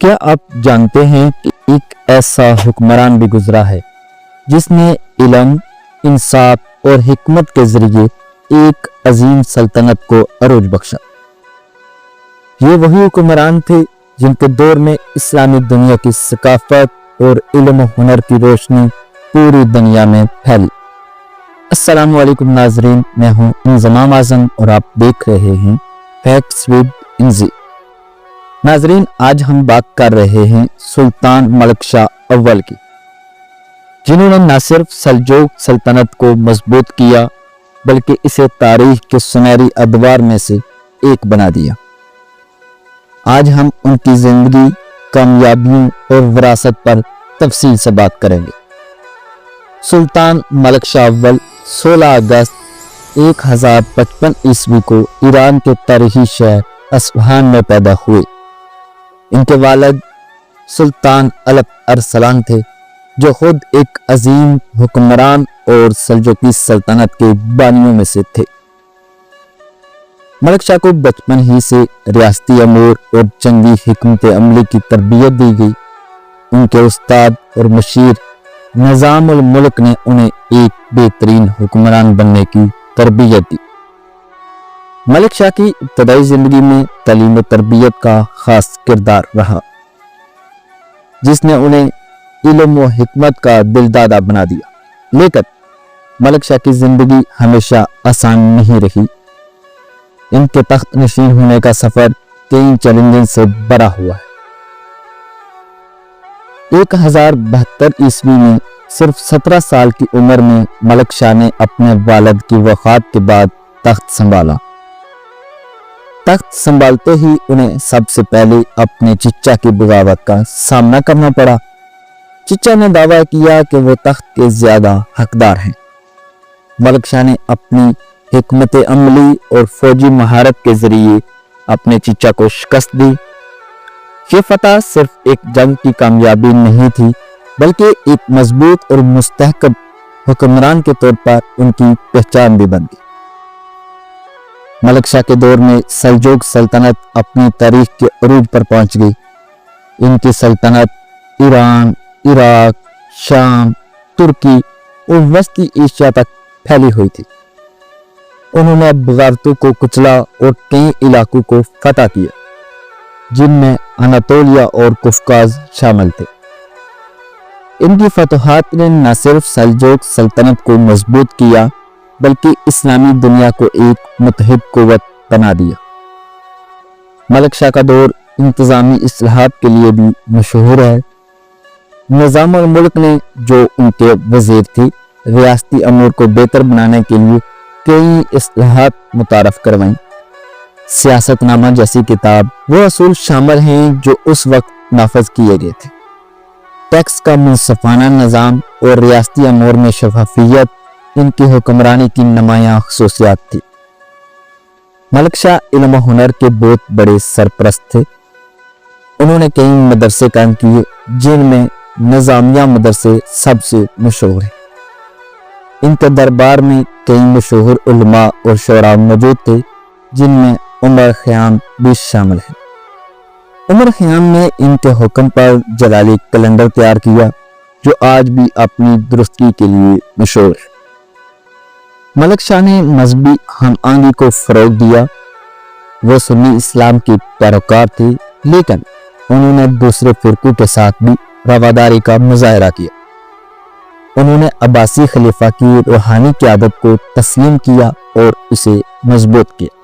کیا آپ جانتے ہیں کہ ایک ایسا حکمران بھی گزرا ہے جس نے علم، انصاف اور حکمت کے ذریعے ایک عظیم سلطنت کو عروج بخشا؟ یہ وہی حکمران تھے جن کے دور میں اسلامی دنیا کی ثقافت اور علم و ہنر کی روشنی پوری دنیا میں پھیلی۔ السلام علیکم ناظرین، میں ہوں انضمام اعظم اور آپ دیکھ رہے ہیں فیکٹس ود انزی۔ ناظرین، آج ہم بات کر رہے ہیں سلطان ملک شاہ اول کی، جنہوں نے نہ صرف سلجوق سلطنت کو مضبوط کیا بلکہ اسے تاریخ کے سنہری ادوار میں سے ایک بنا دیا۔ آج ہم ان کی زندگی، کامیابیوں اور وراثت پر تفصیل سے بات کریں گے۔ سلطان ملک شاہ اول 16 اگست 1055 عیسوی کو ایران کے تاریخی شہر اصفہان میں پیدا ہوئے۔ ان کے والد سلطان الپ ارسلان تھے، جو خود ایک عظیم حکمران اور سلجوقی سلطنت کے بانیوں میں سے تھے۔ ملک شاہ کو بچپن ہی سے ریاستی امور اور جنگی حکمت عملی کی تربیت دی گئی۔ ان کے استاد اور مشیر نظام الملک نے انہیں ایک بہترین حکمران بننے کی تربیت دی۔ ملک شاہ کی ابتدائی زندگی میں تعلیم و تربیت کا خاص کردار رہا، جس نے انہیں علم و حکمت کا دلدادہ بنا دیا۔ لیکن ملک شاہ کی زندگی ہمیشہ آسان نہیں رہی۔ ان کے تخت نشین ہونے کا سفر کئی چیلنجز سے بھرا ہوا ہے۔ 1072 عیسوی میں صرف 17 سال کی عمر میں ملک شاہ نے اپنے والد کی وفات کے بعد تخت سنبھالا۔ تخت سنبھالتے ہی انہیں سب سے پہلے اپنے چچا کی بغاوت کا سامنا کرنا پڑا۔ چچا نے دعویٰ کیا کہ وہ تخت کے زیادہ حقدار ہیں۔ ملک شاہ نے اپنی حکمت عملی اور فوجی مہارت کے ذریعے اپنے چچا کو شکست دی۔ یہ فتح صرف ایک جنگ کی کامیابی نہیں تھی، بلکہ ایک مضبوط اور مستحکم حکمران کے طور پر ان کی پہچان بھی بن گئی۔ ملک شاہ کے دور میں سلجوق سلطنت اپنی تاریخ کے عروج پر پہنچ گئی۔ ان کی سلطنت ایران، عراق، شام، ترکی اور وسطی ایشیا تک پھیلی ہوئی تھی۔ انہوں نے بغاوتوں کو کچلا اور کئی علاقوں کو فتح کیا، جن میں اناطولیہ اور قفقاز شامل تھے۔ ان کی فتوحات نے نہ صرف سلجوق سلطنت کو مضبوط کیا بلکہ اسلامی دنیا کو ایک متحد قوت بنا دیا۔ ملک شاہ کا دور انتظامی اصلاحات کے لیے بھی مشہور ہے۔ نظام الملک نے، جو ان کے وزیر تھی، ریاستی امور کو بہتر بنانے کے لیے کئی اصلاحات متعارف کروائیں۔ سیاست نامہ جیسی کتاب وہ اصول شامل ہیں جو اس وقت نافذ کیے گئے تھے۔ ٹیکس کا منصفانہ نظام اور ریاستی امور میں شفافیت ان کی حکمرانی کی نمایاں خصوصیات تھی۔ ملک شاہ علم و ہنر کے بہت بڑے سرپرست تھے۔ انہوں نے کئی مدرسے قائم کیے، جن میں نظامیہ مدرسے سب سے مشہور ہیں۔ ان کے دربار میں کئی مشہور علماء اور شعراء موجود تھے، جن میں عمر خیام بھی شامل ہے۔ عمر خیام نے ان کے حکم پر جلالی کیلنڈر تیار کیا، جو آج بھی اپنی درستگی کے لیے مشہور ہے۔ ملک شاہ نے مذہبی ہم آہنگی کو فروغ دیا۔ وہ سنی اسلام کی پیروکار تھے، لیکن انہوں نے دوسرے فرقوں کے ساتھ بھی رواداری کا مظاہرہ کیا۔ انہوں نے عباسی خلیفہ کی روحانی قیادت کو تسلیم کیا اور اسے مضبوط کیا۔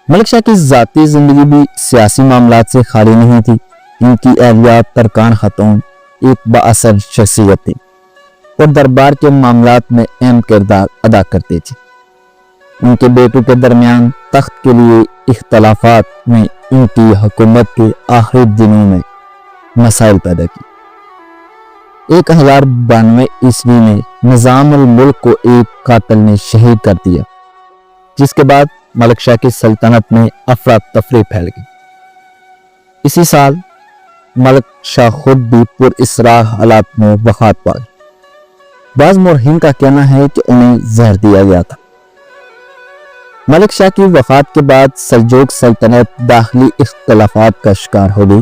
ملک شاہ کی ذاتی زندگی بھی سیاسی معاملات سے خالی نہیں تھی۔ ان کی اہلیہ ترکان خاتون ایک بااثر شخصیت تھی اور دربار کے معاملات میں اہم کردار ادا کرتے تھے۔ ان کے بیٹوں کے درمیان تخت کے لیے اختلافات میں ان کی حکومت کے آخری دنوں میں مسائل پیدا کی۔ 1092 عیسوی میں نظام الملک کو ایک قاتل نے شہید کر دیا، جس کے بعد ملک شاہ کی سلطنت میں افراتفری پھیل گئی۔ اسی سال ملک شاہ خود بھی پر اسرار حالات میں وفات پا گئے۔ بعض مورخین کا کہنا ہے کہ انہیں زہر دیا گیا تھا۔ ملک شاہ کی وفات کے بعد سلجوق سلطنت داخلی اختلافات کا شکار ہو گئی۔